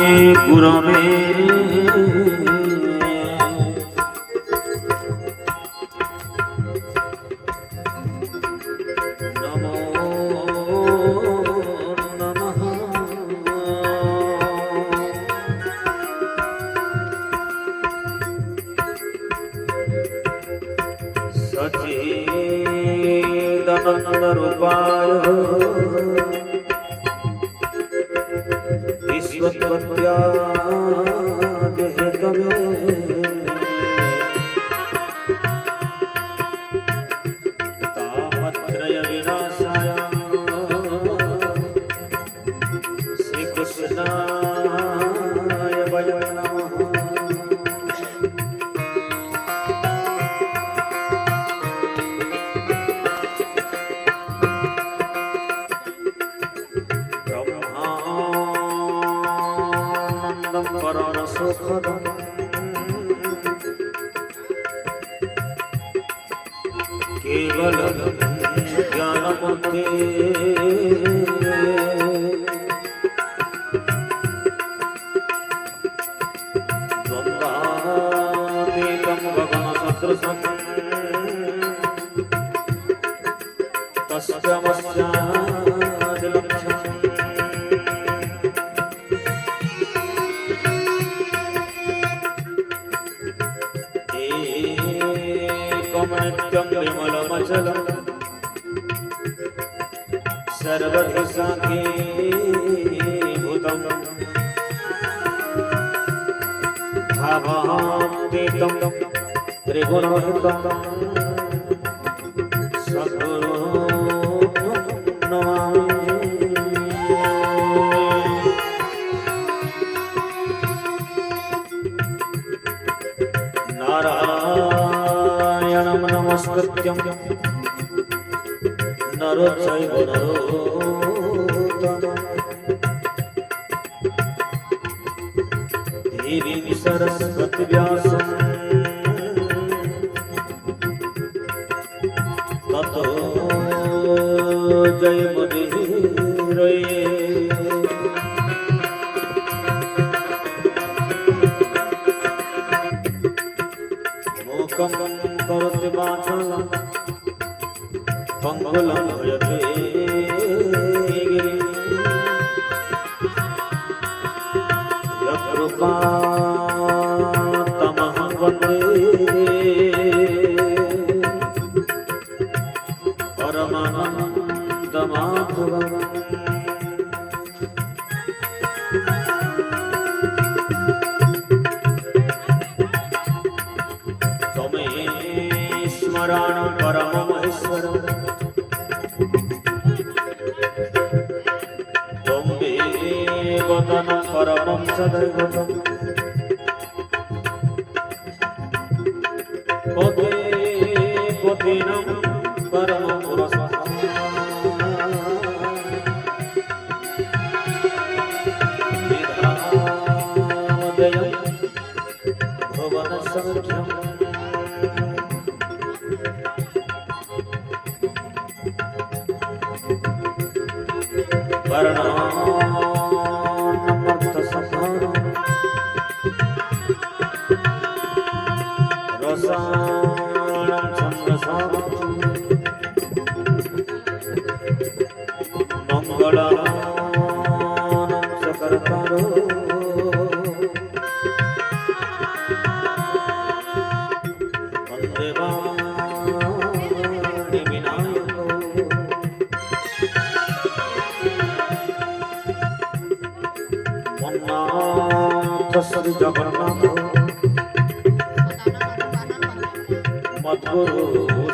गुरवे नमो नमः। सच्चिदानन्दरूपाय विश्वोत्पत्त्यादिहेतवे तापत्रयविनाशाय श्रीकृष्णाय वयं नमः। परमसुखदं केवलं ज्ञानमूर्ते द्वन्द्वातीतं गगनसदृशं तस्यामस्यादिलक्ष्यम् नित्यं विमलमचलं सर्वत्र साक्षीभूतं भावातीतं त्रिगुणरहितं सद्गुरुं नमामि। नारायणं नमस्कृत्यं नरो चैव नरोत्तमं देवीं सरस्वतीं व्यासं ततो जयमुदीरये। मूकं करोति वाचालं पंगुलं भजते गिरिं यत्कृपातमहं वन्दे परमानन्दमाधवम्। त्वमेश्वराणं परममहेश्वरम् त्वं देवतनं परमं सदैवतम् पदे पतिनं परमं पुरस्तात् विधामदयं भुवनसंख्यम् वर्णानमर्थसंहारं रसायनं संरसारं मङ्गलानं सकर्तारो वन्दे वाणि विनायको श्री जगन्नाथ मद्गुरु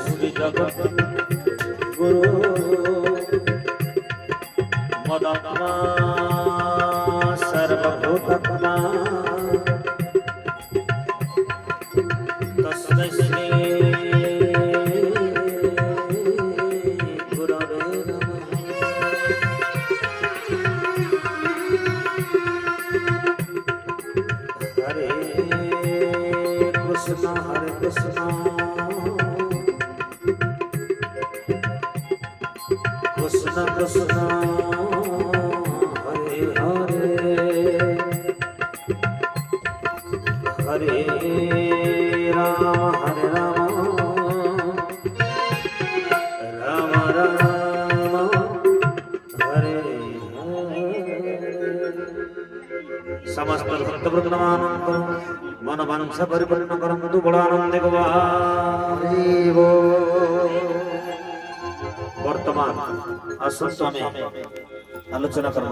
श्री जगद्गुरु मदात्मा सर्वभूतात्मा तस्मै श्री गुरवे नमः। हरे कृष्ण कृष्ण कृष्ण हरे हरे হরে রাম হরে রাম রাম রাম হরে হরে। সমস্ত ভক্তবৃন্দ নমানন্দ মন বাঞ্ছা পরিপূর্ণ করন্তু বড় আনন্দে গোবিন্দ। বর্তমান আসুন তো আমি আলোচনা করব।